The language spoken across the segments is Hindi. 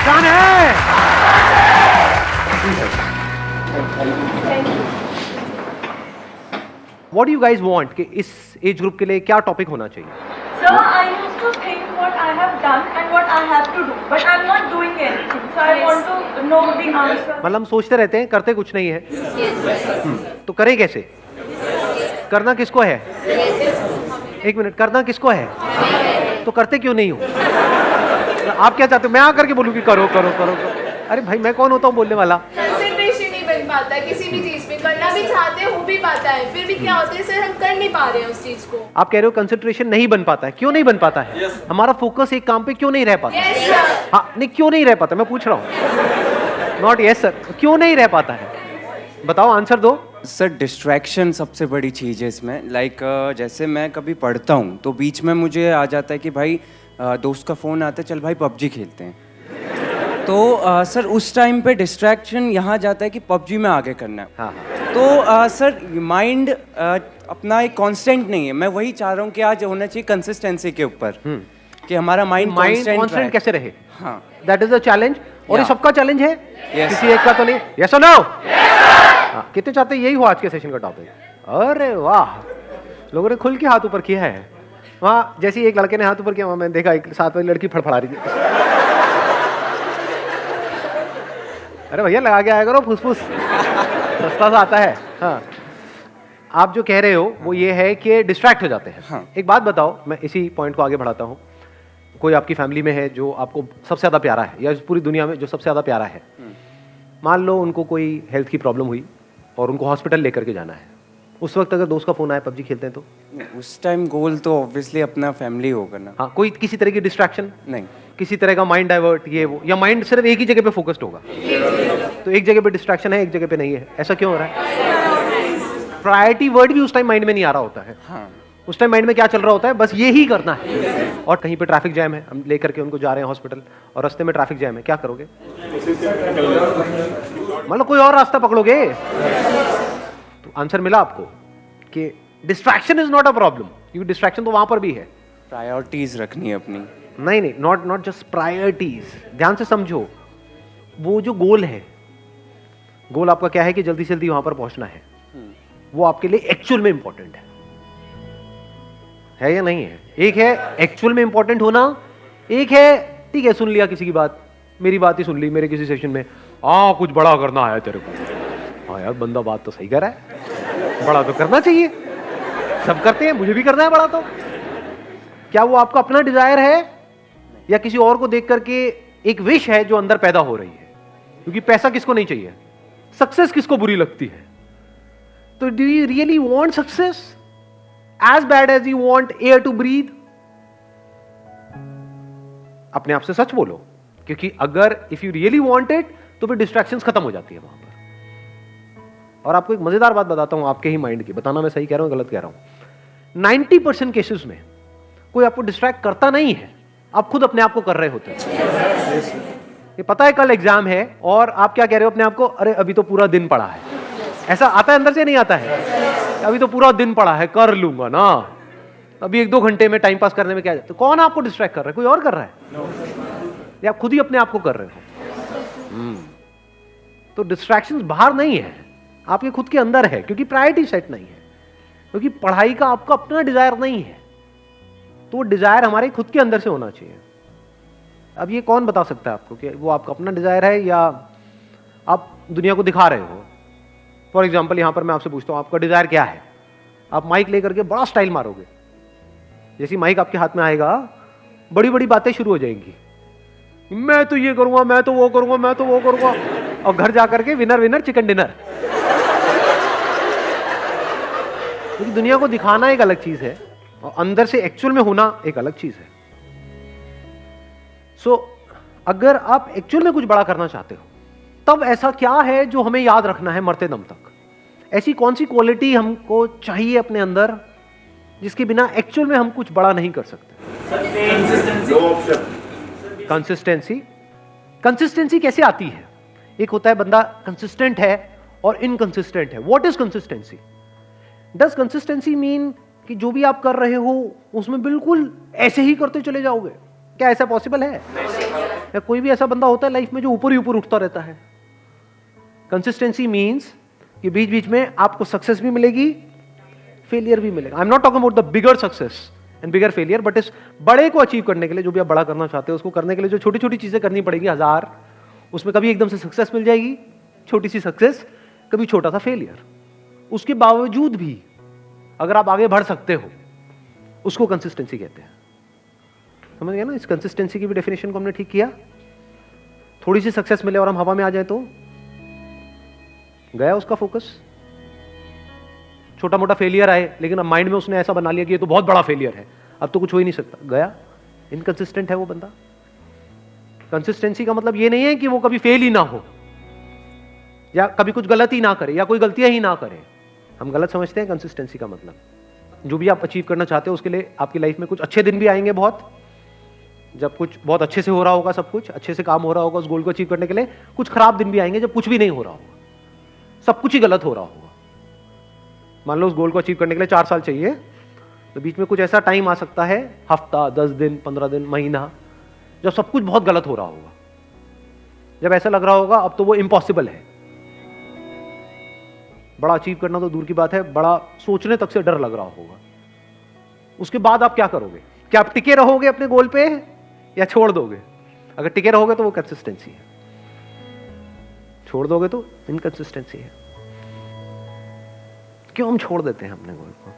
जान है। What do you guys want कि इस एज ग्रुप के लिए क्या टॉपिक होना चाहिए? Sir, I used to think what I have done and what I have to do, but I'm not doing anything. So I want to know the answer. मतलब हम सोचते रहते हैं, करते कुछ नहीं है। तो करें कैसे? करना किसको है? एक मिनट, करना किसको है? तो करते क्यों नहीं हो? आप क्या चाहते हो? मैं आकर के बोलूं कि करो करो करो करो? अरे भाई, मैं कौन होता हूँ बोलने वाला? कंसंट्रेशन नहीं बन पाता है किसी भी चीज में, करना भी चाहते हैं, हो भी पाता है, फिर भी क्या होता है सर, हम कर नहीं पा रहे हैं उस चीज को। आप कह रहे हो कंसंट्रेशन नहीं बन पाता है, क्यों नहीं बन पाता है? हमारा फोकस एक काम पे क्यों नहीं रह पाता? Yes sir. हाँ, नहीं क्यों नहीं रह पाता, मैं पूछ रहा हूँ। नॉट यस सर, क्यों नहीं रह पाता है? बताओ, आंसर दो। सर डिस्ट्रैक्शन सबसे बड़ी चीज़ है इसमें। लाइक जैसे मैं कभी पढ़ता हूँ तो बीच में मुझे आ जाता है कि भाई दोस्त का फ़ोन आता है, चल भाई पबजी खेलते हैं। तो सर उस टाइम पे डिस्ट्रैक्शन यहाँ जाता है कि पबजी में आगे करना है। हाँ हाँ। तो सर माइंड अपना एक कांस्टेंट नहीं है। मैं वही चाह रहा हूँ कि आज होना चाहिए कंसिस्टेंसी के ऊपर, कि हमारा माइंड कांस्टेंट कैसे रहे? हाँ, दैट इज द चैलेंज। और ये Yeah. सबका चैलेंज है, Yes. किसी एक का तो नहीं। यस और नो? हाँ, कितने चाहते हैं यही हो आज के सेशन का टॉपिक? अरे वाह, लोगों ने खुल के हाथ ऊपर किया है। वहाँ जैसे एक लड़के ने हाथ ऊपर किया, वहाँ मैंने देखा एक साथ वाली लड़की फड़फड़ा रही थी। अरे भैया, लगा के आया करो फुसफुस, सस्ता सा आता है। हाँ, आप जो कह रहे हो वो ये है कि डिस्ट्रैक्ट हो जाते हैं। हाँ। एक बात बताओ, मैं इसी पॉइंट को आगे बढ़ाता हूँ। कोई आपकी फैमिली में है जो आपको सबसे ज़्यादा प्यारा है, या इस पूरी दुनिया में जो सबसे ज़्यादा प्यारा है, मान लो उनको कोई हेल्थ की प्रॉब्लम हुई और उनको हॉस्पिटल लेकर के जाना है। उस वक्त अगर दोस्त का फ़ोन आए, पबजी खेलते हैं तो? उस टाइम गोल तो ऑब्वियसली अपना फैमिली होगा ना। हाँ, कोई किसी तरह की डिस्ट्रैक्शन नहीं, किसी तरह का माइंड डाइवर्ट, ये वो, या माइंड सिर्फ एक ही जगह पे फोकस्ड होगा? तो एक जगह पे डिस्ट्रैक्शन है, एक जगह पे नहीं है। ऐसा क्यों हो रहा है? प्रायोरिटी वर्ड भी उस टाइम माइंड में नहीं आ रहा होता है। हाँ, उस टाइम माइंड में क्या चल रहा होता है? बस ये ही करना है। और कहीं पे ट्रैफिक जैम है, हम लेकर के उनको जा रहे हैं हॉस्पिटल और रास्ते में ट्रैफिक जैम है, क्या करोगे? मतलब कोई और रास्ता पकड़ोगे? तो आंसर मिला आपको कि distraction is not a problem, क्योंकि डिस्ट्रैक्शन तो वहां पर भी है। प्रायोरिटीज रखनी है अपनी। नहीं नहीं, नॉट जस्ट प्रायोरिटीज। ध्यान से समझो, वो जो गोल है, गोल आपका क्या है कि जल्दी से जल्दी वहां पर पहुंचना है, वो आपके लिए एक्चुअल में इंपॉर्टेंट है या नहीं है? एक है एक्चुअल में इंपॉर्टेंट होना, एक है ठीक है सुन लिया किसी की बात, मेरी बात ही सुन ली मेरे किसी सेशन में, कुछ बड़ा करना है तेरे को। हाँ यार, बंदा बात तो सही कर रहा है, बड़ा तो करना चाहिए, सब करते हैं, मुझे भी करना है बड़ा। तो क्या वो आपका अपना डिजायर है या किसी और को देख करके एक विश है जो अंदर पैदा हो रही है? क्योंकि पैसा किसको नहीं चाहिए, सक्सेस किसको बुरी लगती है? तो do you really want success as bad as you want air to breathe? अपने आप से सच बोलो, क्योंकि अगर if you really want it तो फिर डिस्ट्रैक्शंस खत्म हो जाती है वहां पर। और आपको एक मजेदार बात बताता हूं आपके ही माइंड की, बताना मैं सही कह रहा हूं गलत कह रहा हूं। 90% केसेस में कोई आपको डिस्ट्रैक्ट करता नहीं है, आप खुद अपने आप को कर रहे होते हैं। ये पता है कल एग्जाम है और आप क्या कह रहे हो अपने आप को? अरे अभी तो पूरा दिन पड़ा है। ऐसा आता है अंदर से, नहीं आता है? अभी तो पूरा दिन पड़ा है, कर लूंगा ना, अभी 1-2 घंटे में टाइम पास करने में क्या? तो कौन आपको डिस्ट्रैक्ट कर रहा है? कोई और कर रहा है? या आप खुद ही अपने आप को कर रहे हो? तो डिस्ट्रैक्शंस बाहर नहीं है, आपके खुद के अंदर है, क्योंकि प्रायोरिटी सेट नहीं है, क्योंकि पढ़ाई का आपका अपना डिजायर नहीं है। तो वो डिजायर हमारे खुद के अंदर से होना चाहिए। अब ये कौन बता सकता है आपको कि वो आपका अपना डिजायर है या आप दुनिया को दिखा रहे हो? फॉर एग्जाम्पल, यहां पर मैं आपसे पूछता हूं आपका डिजायर क्या है? आप माइक लेकर के बड़ा स्टाइल मारोगे, जैसी माइक आपके हाथ में आएगा बड़ी बड़ी बातें शुरू हो जाएंगी, मैं तो ये करूंगा, मैं तो वो करूंगा, मैं तो वो करूंगा, और घर जाकर के विनर विनर चिकन डिनर। क्योंकि दुनिया को दिखाना एक अलग चीज है और अंदर से एक्चुअल में होना एक अलग चीज है। सो अगर आप एक्चुअल में कुछ बड़ा करना चाहते हो, तब ऐसा क्या है जो हमें याद रखना है मरते दम तक? ऐसी कौन सी क्वालिटी हमको चाहिए अपने अंदर जिसके बिना एक्चुअल में हम कुछ बड़ा नहीं कर सकते? कंसिस्टेंसी। कंसिस्टेंसी कैसे आती है? एक होता है बंदा कंसिस्टेंट है और इनकंसिस्टेंट है। What is consistency? Does consistency mean कि जो भी आप कर रहे हो उसमें बिल्कुल ऐसे ही करते चले जाओगे? क्या ऐसा पॉसिबल है? या कोई भी ऐसा बंदा होता है लाइफ में जो ऊपर ही ऊपर उठता रहता है। कंसिस्टेंसी मीन्स कि बीच बीच में आपको सक्सेस भी मिलेगी, फेलियर भी मिलेगा। I am not talking about the bigger success and bigger failure, but इस बड़े को अचीव करने के लिए, जो भी आप बड़ा करना चाहते हो उसको करने के लिए जो छोटी छोटी चीजें करनी पड़ेगी 1000, उसमें कभी एकदम से सक्सेस मिल जाएगी, छोटी सी सक्सेस, कभी छोटा सा फेलियर। उसके बावजूद भी अगर आप आगे बढ़ सकते हो, उसको कंसिस्टेंसी कहते हैं। समझ गया ना? इस कंसिस्टेंसी की भी डेफिनेशन को हमने ठीक किया। थोड़ी सी सक्सेस मिले और हम हवा में आ जाए तो गया उसका फोकस। छोटा मोटा फेलियर आए लेकिन अब माइंड में उसने ऐसा बना लिया कि ये तो बहुत बड़ा फेलियर है, अब तो कुछ हो ही नहीं सकता, गया। इनकंसिस्टेंट है वो बंदा। कंसिस्टेंसी का मतलब ये नहीं है कि वो कभी फेल ही ना हो या कभी कुछ गलत ही ना करे या कोई गलतियां ही ना करे। हम गलत समझते हैं कंसिस्टेंसी का मतलब। जो भी आप अचीव करना चाहते हो उसके लिए आपकी लाइफ में कुछ अच्छे दिन भी आएंगे, बहुत, जब कुछ बहुत अच्छे से हो रहा होगा, सब कुछ अच्छे से काम हो रहा होगा उस गोल को अचीव करने के लिए। कुछ खराब दिन भी आएंगे जब कुछ भी नहीं हो रहा होगा, सब कुछ ही गलत हो रहा होगा। मान लो उस गोल को अचीव करने के लिए 4 साल चाहिए, तो बीच में कुछ ऐसा टाइम आ सकता है, हफ्ता, 10 दिन, 15 दिन, महीना, जब सब कुछ बहुत गलत हो रहा होगा, जब ऐसा लग रहा होगा अब तो वो इम्पॉसिबल है। बड़ा अचीव करना तो दूर की बात है, बड़ा सोचने तक से डर लग रहा होगा। उसके बाद आप क्या करोगे? क्या आप टिके रहोगे अपने गोल पे या छोड़ दोगे? अगर टिके रहोगे तो वो कंसिस्टेंसी है, छोड़ दोगे तो इनकंसिस्टेंसी है। क्यों हम छोड़ देते हैं अपने गोल को?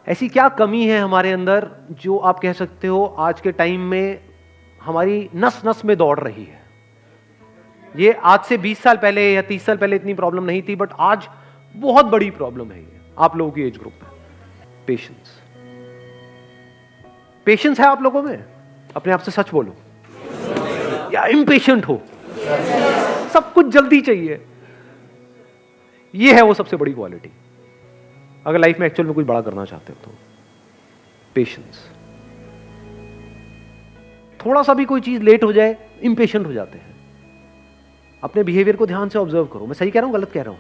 ऐसी क्या कमी है हमारे अंदर जो आप कह सकते हो आज के टाइम में हमारी नस नस में दौड़ रही है? ये आज से 20 साल पहले या 30 साल पहले इतनी प्रॉब्लम नहीं थी, बट आज बहुत बड़ी प्रॉब्लम है ये आप लोगों की एज ग्रुप में। पेशेंस। पेशेंस है आप लोगों में? अपने आप से सच बोलो। या इम्पेशेंट हो? सब कुछ जल्दी चाहिए। ये है वो सबसे बड़ी क्वालिटी अगर लाइफ में एक्चुअल में कुछ बड़ा करना चाहते हो तो। पेशेंस। थोड़ा सा भी कोई चीज लेट हो जाए इम्पेशेंट हो जाते हैं। अपने बिहेवियर को ध्यान से ऑब्जर्व करो। मैं सही कह रहा हूं, गलत कह रहा हूं?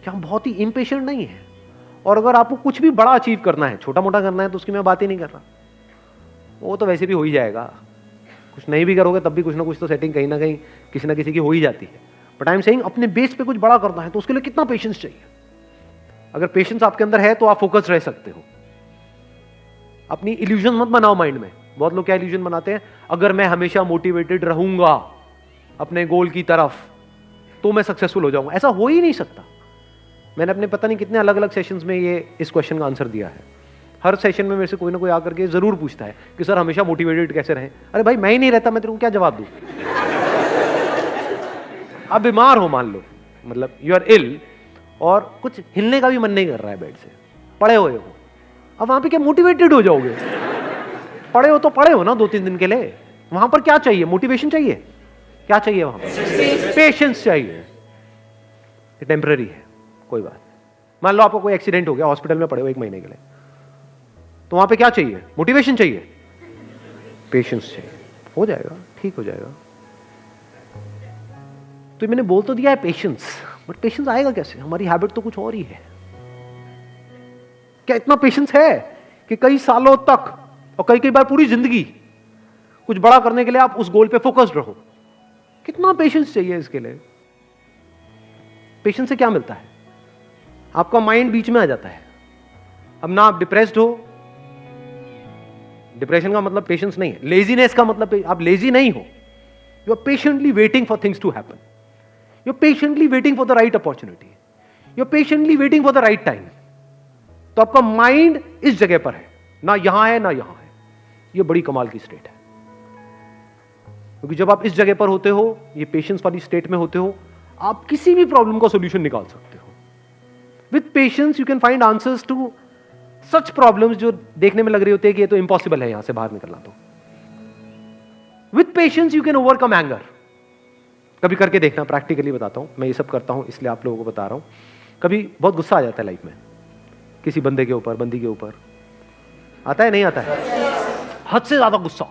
क्या हम बहुत ही इम्पेशेंट नहीं है? और अगर आपको कुछ भी बड़ा अचीव करना है, छोटा मोटा करना है, तो उसकी मैं बात ही नहीं कर रहा, वो तो वैसे भी हो ही जाएगा। कुछ नहीं भी करोगे तब भी कुछ ना कुछ तो सेटिंग कहीं ना कहीं किसी ना किसी की हो ही जाती है। बट आई एम सेइंग अपने बेस पे कुछ बड़ा करना है तो उसके लिए कितना पेशेंस चाहिए? अगर पेशेंस आपके अंदर है तो आप फोकस रह सकते हो। अपनी इल्यूजन मत बनाओ माइंड में। बहुत लोग क्या इल्यूजन बनाते हैं, अगर मैं हमेशा मोटिवेटेड रहूंगा अपने गोल की तरफ तो मैं सक्सेसफुल हो जाऊंगा। ऐसा हो ही नहीं सकता। मैंने अपने पता नहीं कितने अलग अलग सेशंस में ये इस क्वेश्चन का आंसर दिया है। हर सेशन में मेरे से कोई ना कोई आकर के जरूर पूछता है कि सर हमेशा मोटिवेटेड कैसे रहें? अरे भाई मैं ही नहीं रहता, मैं तेरे को क्या जवाब दूं? आप बीमार हो मान लो, मतलब यू आर इल और कुछ हिलने का भी मन नहीं कर रहा है बेड से, पड़े हुए हो, अब वहां पे क्या मोटिवेटेड हो जाओगे? पड़े हो तो पड़े हो ना 2-3 दिन के लिए। वहां पर क्या चाहिए? मोटिवेशन चाहिए? क्या चाहिए वहां पर? पेशेंस चाहिए। टेम्पररी है, कोई बात। मान लो आपको कोई एक्सीडेंट हो गया, हॉस्पिटल में पड़े हो 1 महीने के लिए, तो वहां पे क्या चाहिए? मोटिवेशन चाहिए? पेशेंस चाहिए। हो जाएगा, ठीक हो जाएगा। तो मैंने बोल तो दिया है पेशेंस, बट पेशेंस आएगा कैसे? हमारी हैबिट तो कुछ और ही है। क्या इतना पेशेंस है कि कई सालों तक और कई बार पूरी जिंदगी कुछ बड़ा करने के लिए आप उस गोल पे फोकस्ड रहो? कितना पेशेंस चाहिए इसके लिए? पेशेंस से क्या मिलता है? आपका माइंड बीच में आ जाता है। अब ना आप डिप्रेस्ड हो, डिप्रेशन का मतलब पेशेंस नहीं है। लेजीनेस का मतलब आप लेजी नहीं हो, you are patiently waiting for things to happen, you are patiently waiting for the right opportunity, you are patiently waiting for the right time. तो आपका माइंड इस जगह पर है, ना यहां है ना यहां है। यह बड़ी कमाल की स्टेट है, क्योंकि जब आप इस जगह पर होते हो, ये पेशेंस वाली स्टेट में होते हो, आप किसी भी प्रॉब्लम का सॉल्यूशन निकाल सकते हो। With patience you can find answers to such problems जो देखने में लग रही होती है कि ये तो इम्पॉसिबल है यहां से बाहर निकलना। तो with patience you can overcome anger. कभी करके देखना, प्रैक्टिकली बताता हूं। मैं ये सब करता हूं इसलिए आप लोगों को बता रहा हूं। कभी बहुत गुस्सा आ जाता है लाइफ में, किसी बंदे के ऊपर, बंदी के ऊपर। आता है नहीं आता है? हद से ज्यादा गुस्सा।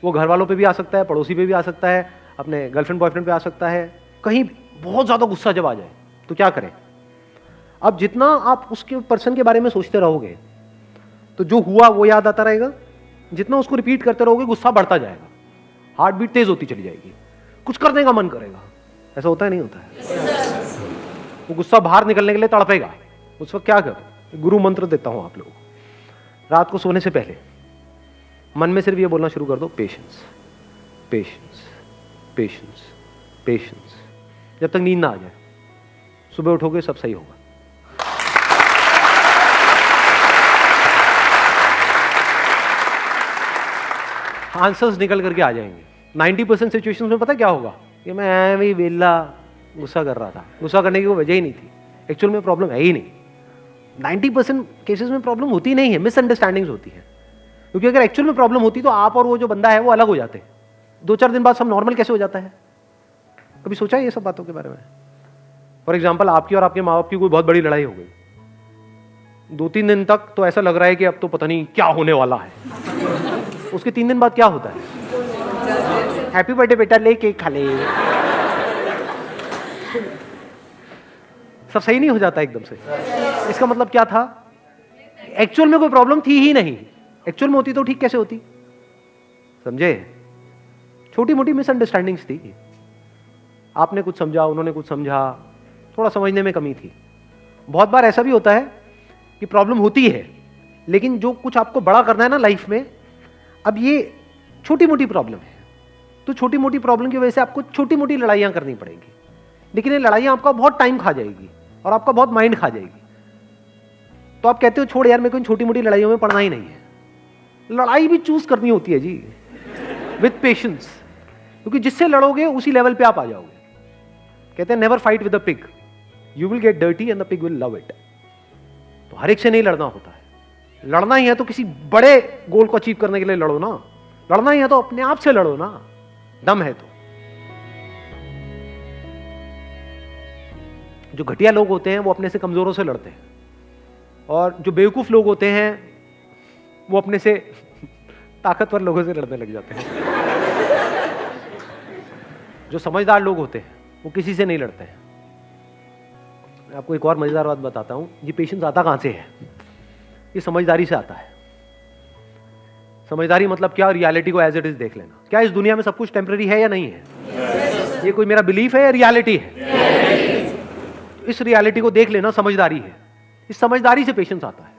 वो घर वालों पे भी आ सकता है, पड़ोसी पे भी आ सकता है, अपने गर्लफ्रेंड बॉयफ्रेंड पे आ सकता है। कहीं बहुत ज्यादा गुस्सा जब आ जाए तो क्या करें? अब जितना आप उसके पर्सन के बारे में सोचते रहोगे तो जो हुआ वो याद आता रहेगा, जितना उसको रिपीट करते रहोगे गुस्सा बढ़ता जाएगा। हार्ट बीट तेज होती चली जाएगी, कुछ करने का मन करेगा। ऐसा होता है नहीं होता है? वो गुस्सा बाहर निकलने के लिए तड़पेगा। उस वक्त क्या करो? गुरु मंत्र देता हूं आप लोगों को। रात को सोने से पहले मन में सिर्फ ये बोलना शुरू कर दो, पेशेंस पेशेंस पेशेंस पेशेंस, जब तक नींद ना आ जाए। सुबह उठोगे सब सही होगा। आंसर्स निकल करके आ जाएंगे। 90% सिचुएशंस में पता क्या होगा कि मैं ऐਵੇਂ ही वेला गुस्सा कर रहा था, गुस्सा करने की कोई वजह ही नहीं थी, एक्चुअल में प्रॉब्लम है ही नहीं। 90% केसेस में प्रॉब्लम होती नहीं है, मिसअंडरस्टैंडिंग्स होती है। क्योंकि अगर एक्चुअल में प्रॉब्लम होती तो आप और वो जो बंदा है वो अलग हो जाते। 2-4 दिन बाद सब नॉर्मल कैसे हो जाता है? कभी सोचा है ये सब बातों के बारे में? फॉर एग्जाम्पल, आपकी और आपके माँ बाप की कोई बहुत बड़ी लड़ाई हो गई, 2-3 दिन तक तो ऐसा लग रहा है कि अब तो पता नहीं क्या होने वाला है। उसके 3 दिन बाद क्या होता है? हैप्पी बर्थडे बेटा, ले केक खा ले। सब सही नहीं हो जाता एकदम से। इसका मतलब क्या था? एक्चुअल में कोई प्रॉब्लम थी ही नहीं। एक्चुअल में होती तो ठीक कैसे होती? समझे? छोटी मोटी मिसअंडरस्टैंडिंग्स थी। आपने कुछ समझा, उन्होंने कुछ समझा, थोड़ा समझने में कमी थी। बहुत बार ऐसा भी होता है कि प्रॉब्लम होती है, लेकिन जो कुछ आपको बड़ा करना है ना लाइफ में, अब ये छोटी मोटी प्रॉब्लम है, तो छोटी मोटी प्रॉब्लम की वजह से आपको छोटी मोटी लड़ाइयां करनी पड़ेंगी। लेकिन ये लड़ाइयां आपका बहुत टाइम खा जाएगी और आपका बहुत माइंड खा जाएगी। तो आप कहते हो छोड़ यार, मेरे को इन छोटी मोटी लड़ाइयों में पड़ना ही नहीं है। लड़ाई भी चूज करनी होती है जी, विद पेशेंस, क्योंकि जिससे लड़ोगे उसी लेवल पे आप आ जाओगे। कहते हैं never fight with a pig, you will get dirty and the pig will love it. तो हर एक से नहीं लड़ना होता है। लड़ना ही है तो किसी बड़े गोल को अचीव करने के लिए लड़ो ना। लड़ना ही है तो अपने आप से लड़ो ना, दम है तो। जो घटिया लोग होते हैं वो अपने से कमजोरों से लड़ते हैं, और जो बेवकूफ लोग होते हैं वो अपने से ताकतवर लोगों से लड़ने लग जाते हैं। जो समझदार लोग होते हैं वो किसी से नहीं लड़ते हैं। मैं आपको एक और मजेदार बात बताता हूं। ये पेशेंस आता कहां से है? ये समझदारी से आता है। समझदारी मतलब क्या? रियलिटी को एज इट इज देख लेना। क्या इस दुनिया में सब कुछ टेम्पररी है या नहीं है? ये कोई मेरा बिलीफ है या रियलिटी है? इस रियलिटी को देख लेना समझदारी है। इस समझदारी से पेशेंस आता है।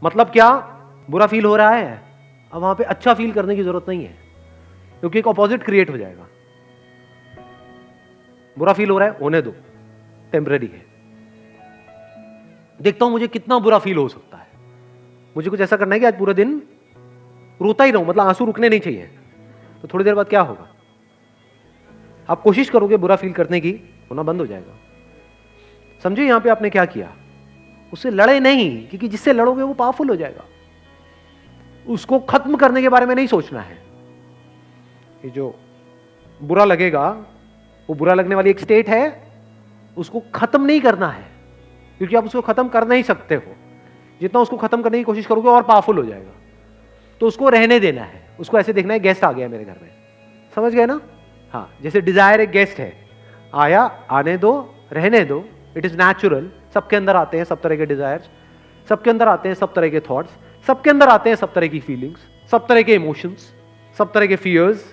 मतलब क्या? बुरा फील हो रहा है, अब वहां पे अच्छा फील करने की जरूरत नहीं है, क्योंकि एक ऑपोजिट क्रिएट हो जाएगा। बुरा फील हो रहा है, होने दो, टेम्पररी है। देखता हूं मुझे कितना बुरा फील हो सकता है। मुझे कुछ ऐसा करना है कि आज पूरा दिन रोता ही रहूं, मतलब आंसू रुकने नहीं चाहिए। तो थोड़ी देर बाद क्या होगा? आप कोशिश करोगे बुरा फील करने की, होना बंद हो जाएगा। समझे यहां पे आपने क्या किया? उससे लड़े नहीं, क्योंकि जिससे लड़ोगे वो पावरफुल हो जाएगा। उसको खत्म करने के बारे में नहीं सोचना है। ये जो बुरा लगेगा, वो बुरा लगने वाली एक स्टेट है, उसको खत्म नहीं करना है, क्योंकि आप उसको खत्म कर नहीं सकते हो। जितना उसको खत्म करने की कोशिश करोगे और पावरफुल हो जाएगा। तो उसको रहने देना है। उसको ऐसे देखना है, गेस्ट आ गया मेरे घर में, समझ गए ना? हाँ, जैसे डिजायर एक गेस्ट है, आया, आने दो, रहने दो, इट इज नेचुरल। सबके अंदर आते हैं सब तरह के डिजायर्स, सबके अंदर आते हैं सब तरह के थॉट्स, सबके अंदर आते हैं सब तरह की फीलिंग्स, सब तरह के इमोशंस, सब तरह के फियर्स।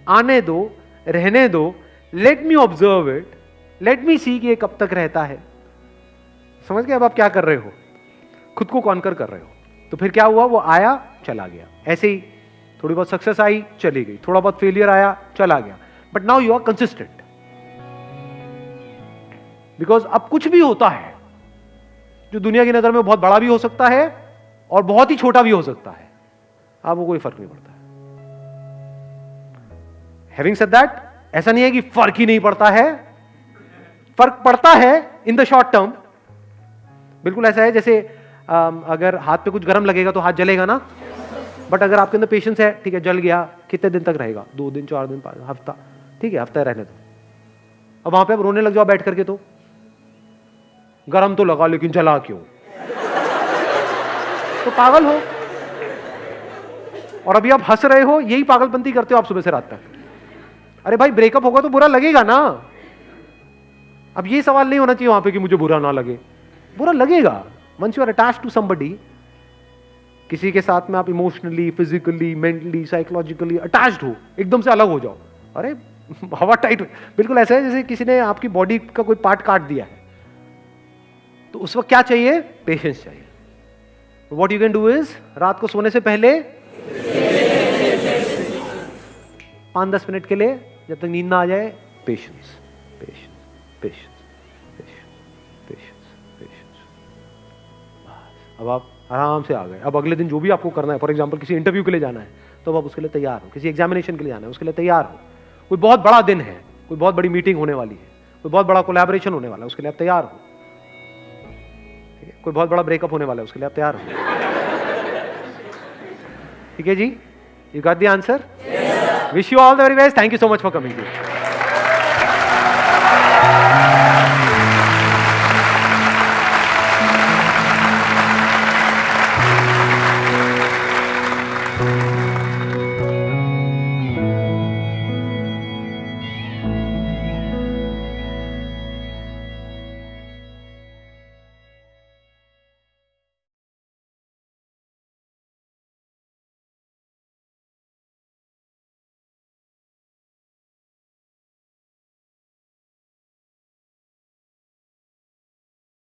आने दो, रहने दो, let me observe it, let me see कि ये कब तक रहता है। समझ गए? अब आप क्या कर रहे हो? खुद को कॉन्कर कर रहे हो। तो फिर क्या हुआ? वो आया, चला गया। ऐसे ही थोड़ी बहुत सक्सेस आई, चली गई, थोड़ा बहुत फेलियर आया, चला गया। But now you are consistent, because अब कुछ भी होता है जो दुनिया की नजर में बहुत बड़ा भी हो सकता है और बहुत ही छोटा भी हो सकता है, आपको कोई फर्क नहीं पड़ता है। हैविंग सेड दैट, ऐसा नहीं है कि फर्क ही नहीं पड़ता है, फर्क पड़ता है इन द शॉर्ट टर्म। बिल्कुल ऐसा है जैसे अगर हाथ पे कुछ गर्म लगेगा तो हाथ जलेगा ना, बट अगर आपके अंदर पेशेंस है, ठीक है, जल गया, कितने दिन तक रहेगा? 2 दिन, 4 दिन, 5 हफ्ता, ठीक है, हफ्ता रहने दो। अब वहां पे आप रोने लग जाओ बैठ करके, तो गरम तो लगा लेकिन जला क्यों? तो पागल हो। और अभी आप हंस रहे हो, यही पागलपंती करते हो आप सुबह से रात तक। अरे भाई, ब्रेकअप होगा तो बुरा लगेगा ना। अब ये सवाल नहीं होना चाहिए वहां पे कि मुझे बुरा ना लगे। बुरा लगेगा। Once you are attached to somebody, किसी के साथ में आप emotionally, physically, mentally, psychologically attached हो, एकदम से अलग हो जाओ, अरे हवा टाइट, बिल्कुल ऐसा है जैसे किसी ने आपकी बॉडी का कोई पार्ट काट दिया है, तो उस वक्त क्या चाहिए? पेशेंस चाहिए. What you can do is, रात को सोने से पहले 5-10 मिनट के लिए, जब तक नींद ना आ जाए, patience, patience, patience, patience, patience. अब आप आराम से आ गए. अब अगले दिन जो भी आपको करना है, फॉर एग्जांपल किसी इंटरव्यू के लिए जाना है, तो अब आप उसके लिए तैयार हो. किसी एग्जामिनेशन के लिए जाना है, उसके लिए तैयार हो. कोई बहुत बड़ा दिन है, कोई बहुत बड़ी मीटिंग होने वाली है, कोई बहुत बड़ा कोलैबोरेशन होने वाला है, उसके लिए आप तैयार हो. ठीक है, कोई बहुत बड़ा ब्रेकअप होने वाला है, उसके लिए आप तैयार हो. ठीक है जी, you got the answer. Wish you all the very best. Thank you so much for coming.